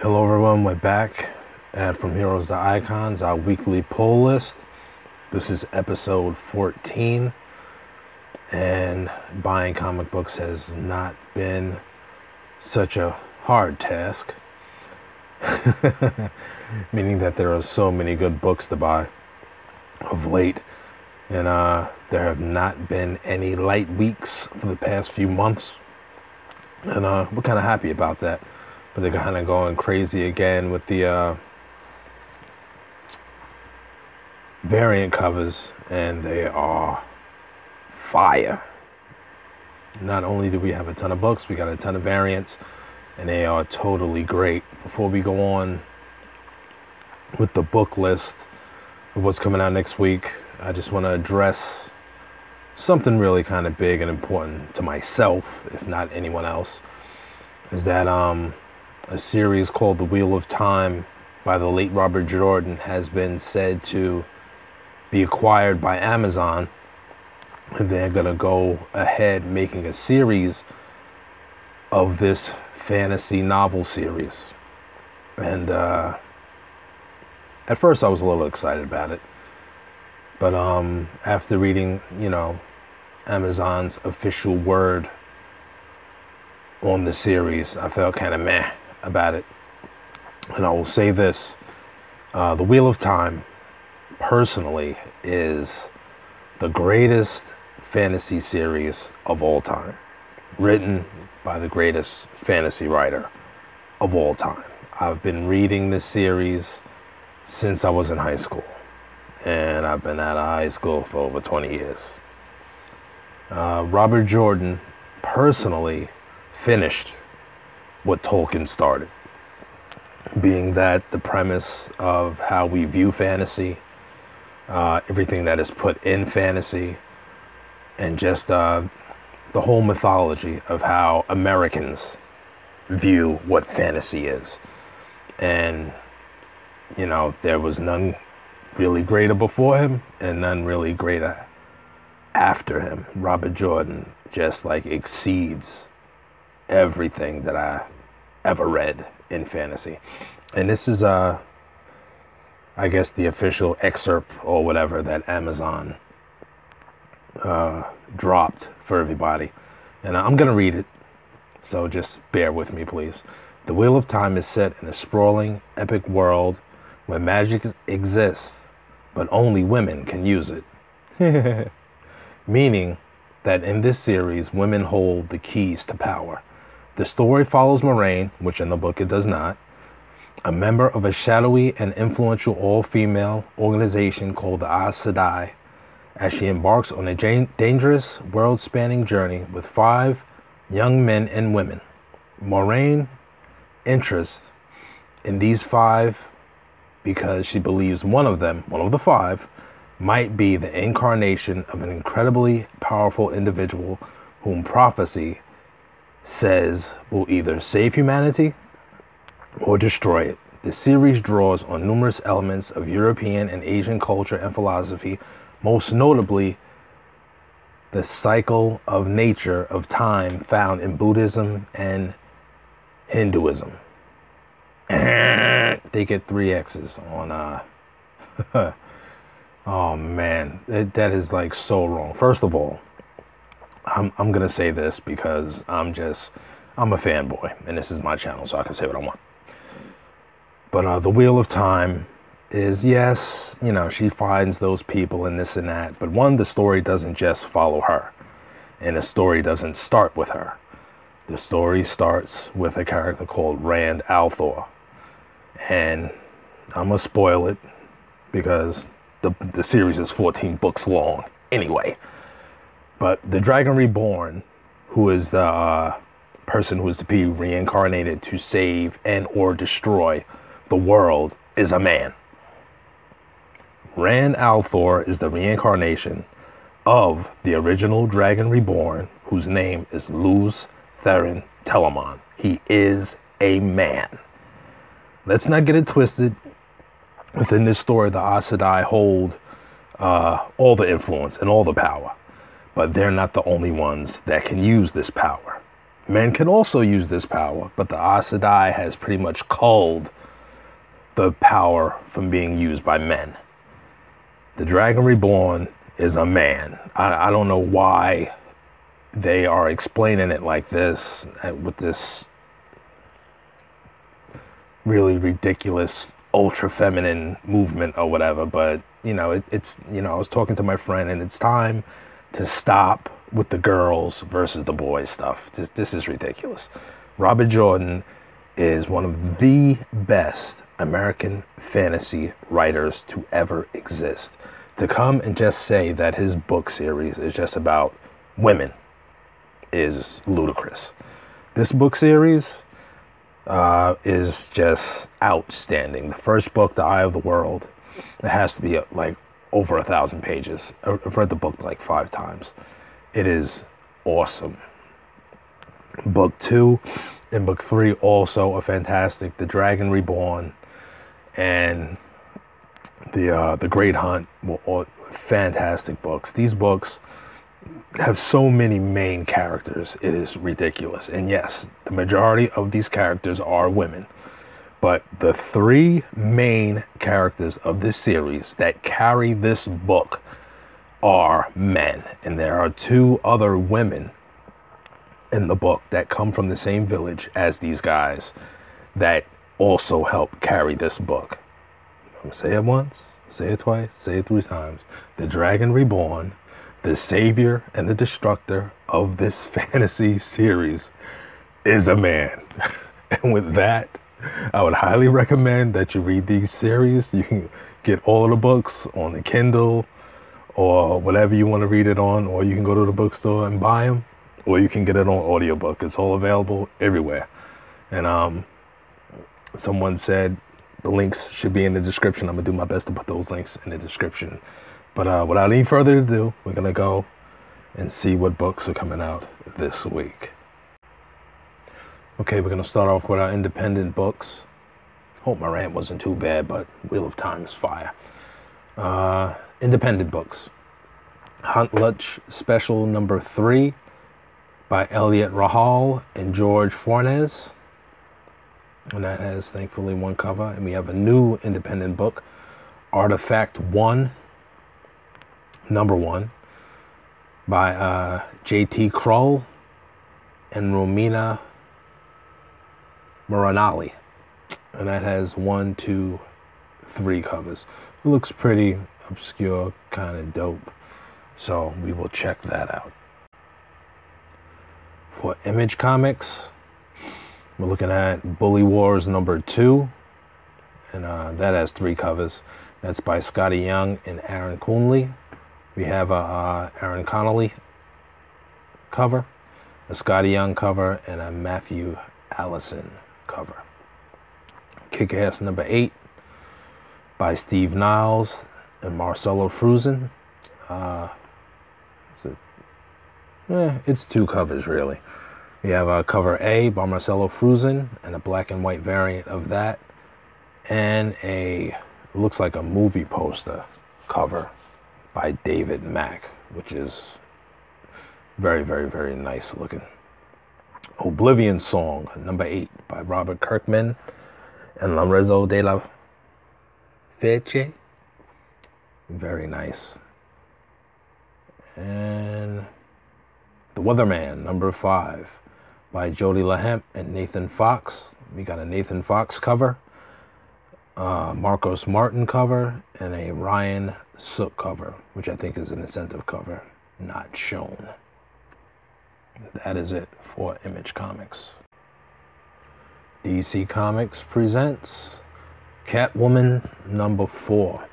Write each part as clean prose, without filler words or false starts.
Hello everyone, we're back at From Heroes to Icons, our weekly poll list. This is episode 14, and buying comic books has not been such a hard task, meaning that there are so many good books to buy of late, and there have not been any light weeks for the past few months, and we're kind of happy about that. But they're kind of going crazy again with the variant covers, and they are fire. Not only do we have a ton of books, we got a ton of variants, and they are totally great. Before we go on with the book list of what's coming out next week, I just want to address something really kind of big and important to myself, if not anyone else, is that a series called The Wheel of Time by the late Robert Jordan has been said to be acquired by Amazon, and they're going to go ahead making a series of this fantasy novel series. And at first I was a little excited about it, but after reading, Amazon's official word on the series, I felt kind of meh about it. And I will say this, The Wheel of Time personally is the greatest fantasy series of all time, written by the greatest fantasy writer of all time. I've been reading this series since I was in high school, and I've been out of high school for over 20 years. Robert Jordan personally finished what Tolkien started, being that the premise of how we view fantasy, everything that is put in fantasy, and just the whole mythology of how Americans view what fantasy is. And, there was none really greater before him and none really greater after him. Robert Jordan just exceeds everything that I ever read in fantasy. And this is I guess the official excerpt or whatever that Amazon dropped for everybody, and I'm gonna read it, so just bear with me, please. The Wheel of Time is set in a sprawling epic world where magic exists but only women can use it. Meaning that in this series women hold the keys to power. The story follows Moraine, which in the book it does not, a member of a shadowy and influential all-female organization called the Aes Sedai, as she embarks on a dangerous, world-spanning journey with 5 young men and women. Moraine interests in these 5 because she believes one of the 5, might be the incarnation of an incredibly powerful individual whom prophecy says will either save humanity or destroy it. The series draws on numerous elements of European and Asian culture and philosophy, most notably the cycle of nature of time found in Buddhism and Hinduism. They get 3 X's on oh man, that is so wrong. First of all, I'm gonna say this because I'm a fanboy, and this is my channel, so I can say what I want. But the Wheel of Time is, yes, she finds those people and this and that, but one, the story doesn't just follow her, and the story doesn't start with her. The story starts with a character called Rand al'Thor, and I'm gonna spoil it because the series is 14 books long anyway. But the Dragon Reborn, who is the person who is to be reincarnated to save and or destroy the world, is a man. Rand al'Thor is the reincarnation of the original Dragon Reborn, whose name is Luz Theron Telamon. He is a man. Let's not get it twisted. Within this story, the Aes Sedai hold all the influence and all the power, but they're not the only ones that can use this power. Men can also use this power, but the Aes Sedai has pretty much culled the power from being used by men. The Dragon Reborn is a man. I don't know why they are explaining it like this, with this really ridiculous ultra feminine movement or whatever, but you know, it's you know, I was talking to my friend, and it's time to stop with the girls versus the boys stuff. This is ridiculous. Robert Jordan is one of the best American fantasy writers to ever exist. To come and just say that his book series is just about women is ludicrous. This book series is just outstanding. The first book, The Eye of the World, it has to be like over 1,000 pages. I've read the book like 5 times. It is awesome. Book 2 and book 3 also are fantastic. The Dragon Reborn and the Great Hunt were all fantastic books. These books have so many main characters. It is ridiculous. And yes, the majority of these characters are women. But the 3 main characters of this series that carry this book are men. And there are 2 other women in the book that come from the same village as these guys that also help carry this book. I'm going to say it once, say it twice, say it 3 times. The Dragon Reborn, the savior and the destructor of this fantasy series, is a man. And with that, I would highly recommend that you read these series. You can get all of the books on the Kindle or whatever you want to read it on, or you can go to the bookstore and buy them, or you can get it on audiobook. It's all available everywhere. And someone said the links should be in the description. I'm going to do my best to put those links in the description. But without any further ado, we're going to go and see what books are coming out this week. Okay, we're going to start off with our independent books. Hope my rant wasn't too bad, but Wheel of Time is fire. Independent books. Hunt Lunch Special number 3 by Elliot Rahal and George Fornes. And that has, thankfully, 1 cover. And we have a new independent book, Artifact 1, number 1, by J.T. Krull and Romina Moranali. And that has 1, 2, 3 covers. It looks pretty obscure, kind of dope. So we will check that out. For Image Comics, we're looking at Bully Wars number 2. And that has 3 covers. That's by Scotty Young and Aaron Coonley. We have a Aaron Connolly cover, a Scotty Young cover, and a Matthew Allison cover. Kick-Ass number 8 by Steve Niles and Marcelo Fruzen. It's 2 covers, really. We have cover A by Marcelo Fruzen and a black and white variant of that, and it looks like a movie poster cover by David Mack, which is very, very, very nice looking. Oblivion Song number 8 by Robert Kirkman and Lorenzo de la Fece. Very nice. And The Weatherman number 5 by Jody LaHemp and Nathan Fox. We got a Nathan Fox cover, Marcos Martin cover, and a Ryan Sook cover, which I think is an incentive cover, not shown. That is it for Image Comics. DC Comics presents Catwoman number 4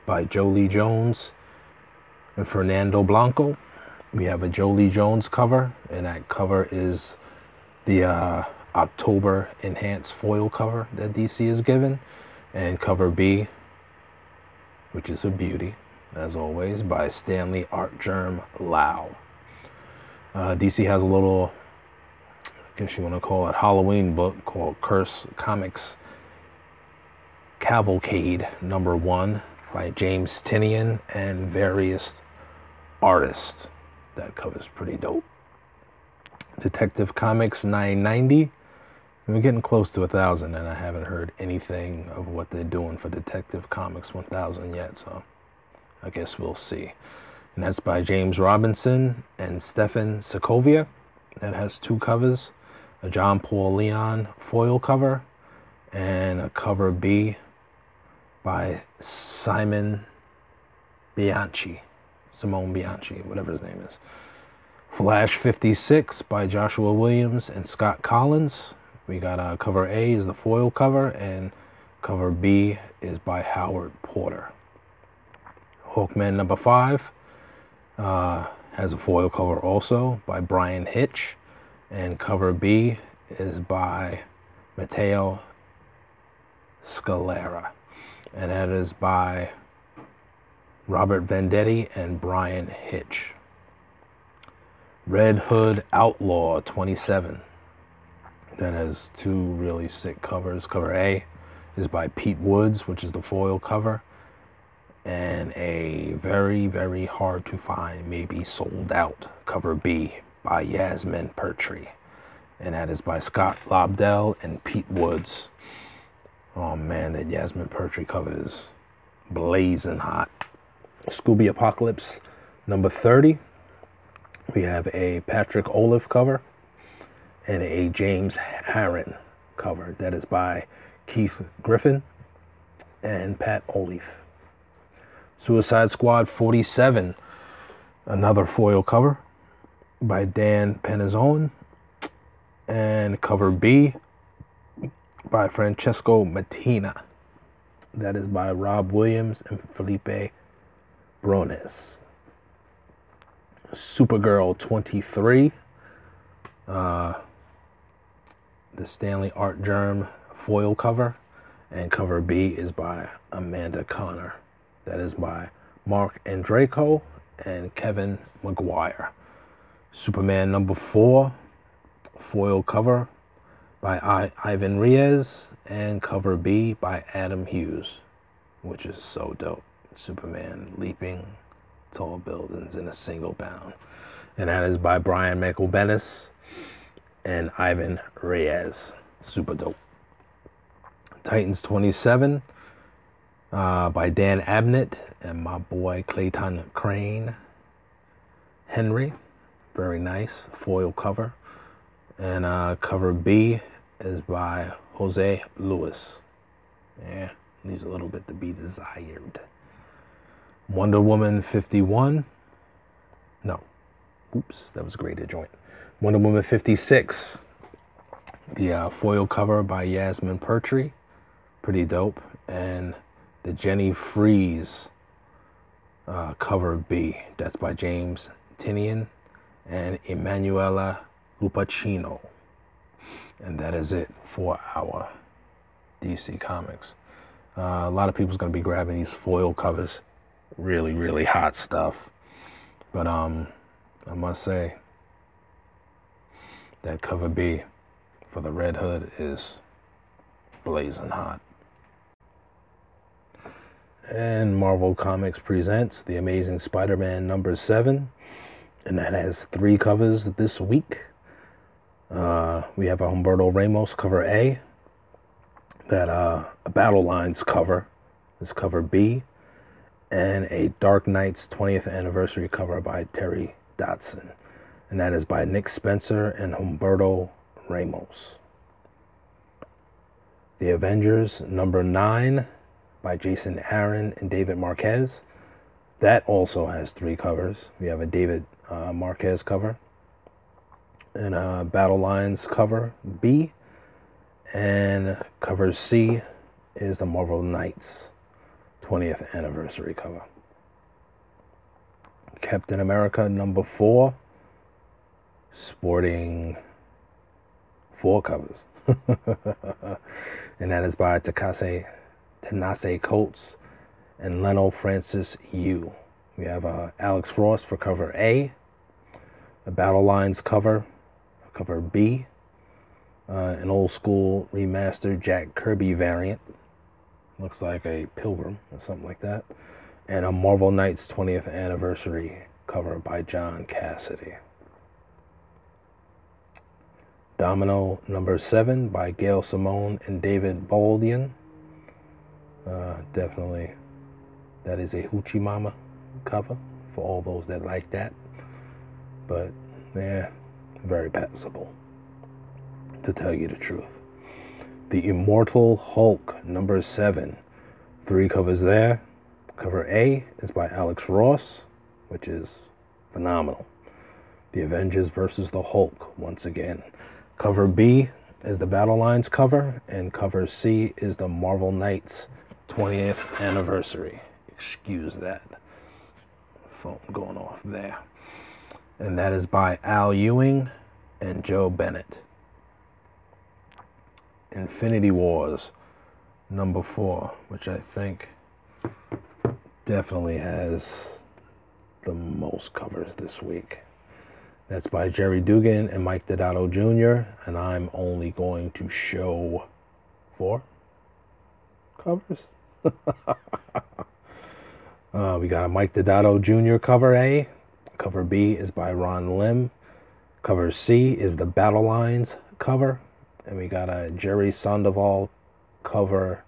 by Jolie Jones and Fernando Blanco. We have a Jolie Jones cover, and that cover is the October enhanced foil cover that DC is given. And cover B, which is a beauty, as always, by Stanley Artgerm Lau. DC has a little, I guess you want to call it, Halloween book called Curse Comics Cavalcade number 1 by James Tinian and various artists. That cover's pretty dope. Detective Comics 990. And we're getting close to 1,000, and I haven't heard anything of what they're doing for Detective Comics 1000 yet, so I guess we'll see. And that's by James Robinson and Stefan Segovia. That has 2 covers, a John Paul Leon foil cover and a cover B by Simone Bianchi, whatever his name is. Flash 56 by Joshua Williams and Scott Collins. We got cover A is the foil cover, and cover B is by Howard Porter. Hawkman number 5 has a foil cover also by Brian Hitch, and cover B is by Matteo Scalera, and that is by Robert Venditti and Brian Hitch. Red Hood Outlaw 27. That has 2 really sick covers. Cover A is by Pete Woods, which is the foil cover, and a very, very hard to find, maybe sold out, cover B by Yasmin Pertry, and that is by Scott Lobdell and Pete Woods. Oh man, that Yasmin Pertry cover is blazing hot. Scooby Apocalypse number 30. We have a Patrick Olive cover and a James Harren cover. That is by Keith Griffin and Pat Olive. Suicide Squad 47, another foil cover by Dan Penizzone, and cover B by Francesco Mattina. That is by Rob Williams and Felipe Brones. Supergirl 23, the Stanley Art Germ foil cover, and cover B is by Amanda Connor. That is by Mark Andreyko and Kevin McGuire. Superman number 4, foil cover by Ivan Reyes, and cover B by Adam Hughes, which is so dope. Superman leaping tall buildings in a single bound. And that is by Brian Michael Bendis and Ivan Reyes. Super dope. Titans 27 by Dan Abnett and my boy Clayton Crane. Henry, very nice foil cover. And cover B is by Jose Luis. Yeah, leaves a little bit to be desired. Wonder Woman 51. No. Oops, that was a graded joint. Wonder Woman 56. The foil cover by Yasmin Pertry. Pretty dope. And the Jenny Freeze cover B. That's by James Tinian and Emanuela Lupacino. And that is it for our DC Comics. A lot of people's going to be grabbing these foil covers. Really, really hot stuff. But I must say that cover B for the Red Hood is blazing hot. And Marvel Comics presents The Amazing Spider-Man number 7, and that has 3 covers this week. We have a Humberto Ramos cover A, that a Battle Lines cover is cover B, and a Dark Knight's 20th anniversary cover by Terry Dodson, and that is by Nick Spencer and Humberto Ramos. The Avengers number 9 by Jason Aaron and David Marquez. That also has 3 covers. We have a David Marquez cover and a Battle Lines cover B, and cover C is the Marvel Knights 20th anniversary cover. Captain America number 4, sporting 4 covers. And that is by Tanase Coates and Leno Francis Yu. We have Alex Frost for cover A, a Battle Lines cover B, an old school remastered Jack Kirby variant. Looks like a Pilgrim or something like that. And a Marvel Knights 20th anniversary cover by John Cassidy. Domino number 7 by Gail Simone and David Baldian. Definitely, that is a Hoochie Mama cover for all those that like that. But, yeah, very passable, to tell you the truth. The Immortal Hulk number 7. 3 covers there. Cover A is by Alex Ross, which is phenomenal. The Avengers versus the Hulk, once again. Cover B is the Battle Lines cover, and cover C is the Marvel Knights 20th anniversary. Excuse that. Phone going off there. And that is by Al Ewing and Joe Bennett. Infinity Wars number 4, which I think definitely has the most covers this week. That's by Jerry Dugan and Mike Deodato Jr. And I'm only going to show 4 covers. We got a Mike Deodato Jr. cover A. Cover B is by Ron Lim. Cover C is the Battle Lines cover. And we got a Jerry Sandoval cover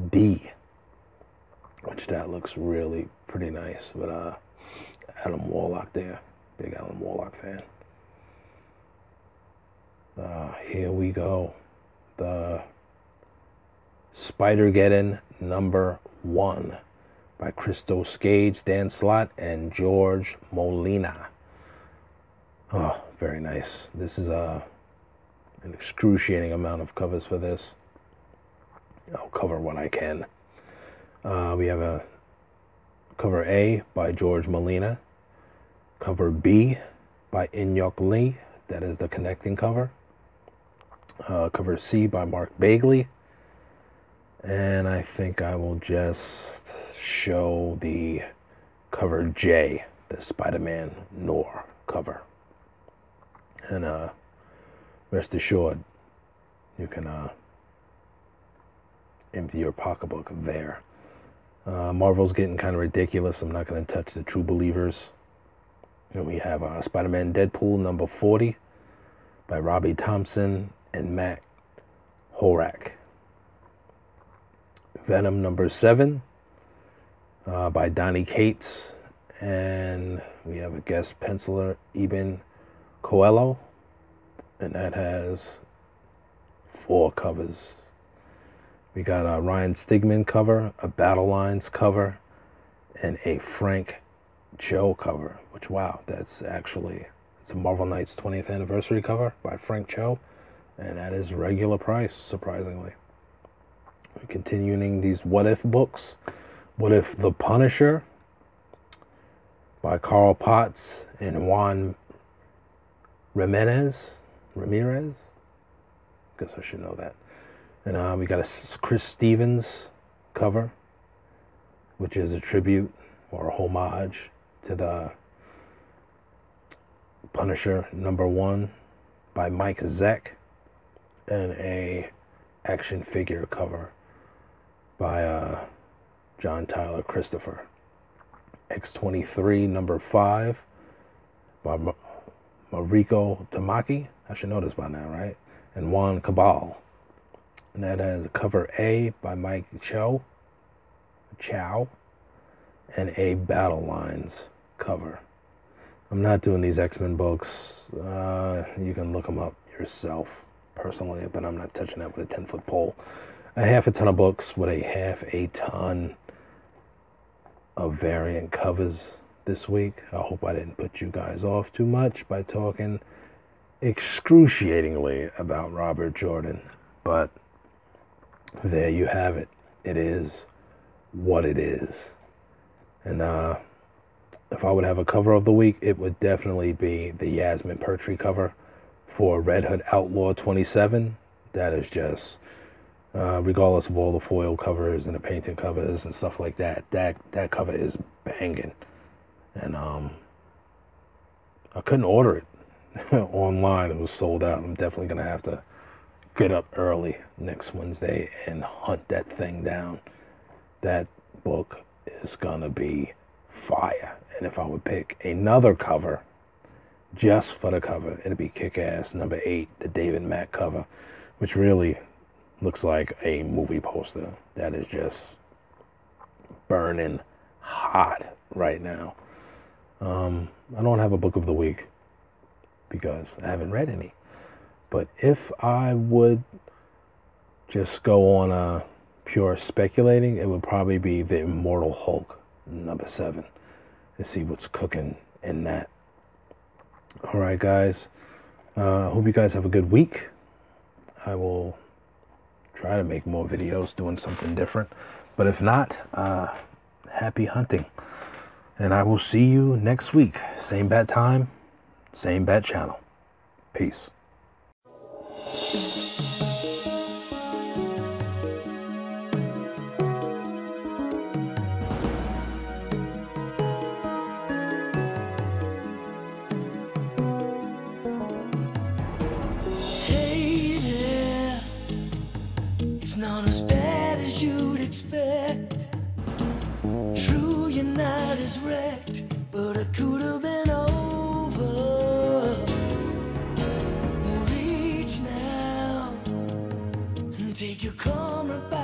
D, which that looks really pretty nice with Adam Warlock there. Big Adam Warlock fan. Here we go. The Spider-Geddon number 1 by Christo Skage, Dan Slott, and George Molina. Oh, very nice. This is an excruciating amount of covers for this. I'll cover what I can. We have a cover A by George Molina. Cover B by Inyok Lee. That is the connecting cover. Cover C by Mark Bagley. And I think I will just show the cover J, the Spider-Man Noir cover. And rest assured, you can empty your pocketbook there. Marvel's getting kind of ridiculous. I'm not going to touch the True Believers. And we have Spider-Man Deadpool number 40 by Robbie Thompson and Matt Horak. Venom number 7 by Donnie Cates. And we have a guest penciler, Eben Coelho. And that has 4 covers. We got a Ryan Stigman cover, a Battle Lines cover, and a Frank Cho cover, which, wow, it's a Marvel Knights 20th anniversary cover by Frank Cho, and that is regular price, surprisingly. We're continuing these What If books. What If The Punisher by Carl Potts and Juan Ramirez? Guess I should know that. And we got a Chris Stevens cover, which is a tribute or a homage to the Punisher number 1 by Mike Zeck, and a action figure cover by John Tyler Christopher. X-23 number 5 by Mariko Tamaki. I should know this by now, right? And Juan Cabal. And that has cover A by Mike Chow, and a Battle Lines cover. I'm not doing these X-Men books. You can look them up yourself, personally, but I'm not touching that with a 10-foot pole. A half a ton of books with a half a ton of variant covers this week. I hope I didn't put you guys off too much by talking excruciatingly about Robert Jordan, but there you have it. It is what it is. And if I would have a cover of the week, it would definitely be the Yasmin Pertwee cover for Red Hood Outlaw 27. That is just, regardless of all the foil covers and the painting covers and stuff like that, that cover is banging. And I couldn't order it online. It was sold out. I'm definitely going to have to get up early next Wednesday and hunt that thing down. That book is going to be fire. And if I would pick another cover, just for the cover. It'll be Kick-Ass number 8, the David Mack cover, which really looks like a movie poster that is just burning hot right now. I don't have a book of the week because I haven't read any. But if I would just go on a pure speculating, it would probably be the Immortal Hulk number 7 and see what's cooking in that. All right, guys. Hope you guys have a good week. I will try to make more videos doing something different. But if not, happy hunting. And I will see you next week. Same bat time, same bat channel. Peace. Hey there, it's not as bad as you'd expect. True, you're not as wrecked, but it could have been over. Reach now and take your karma back.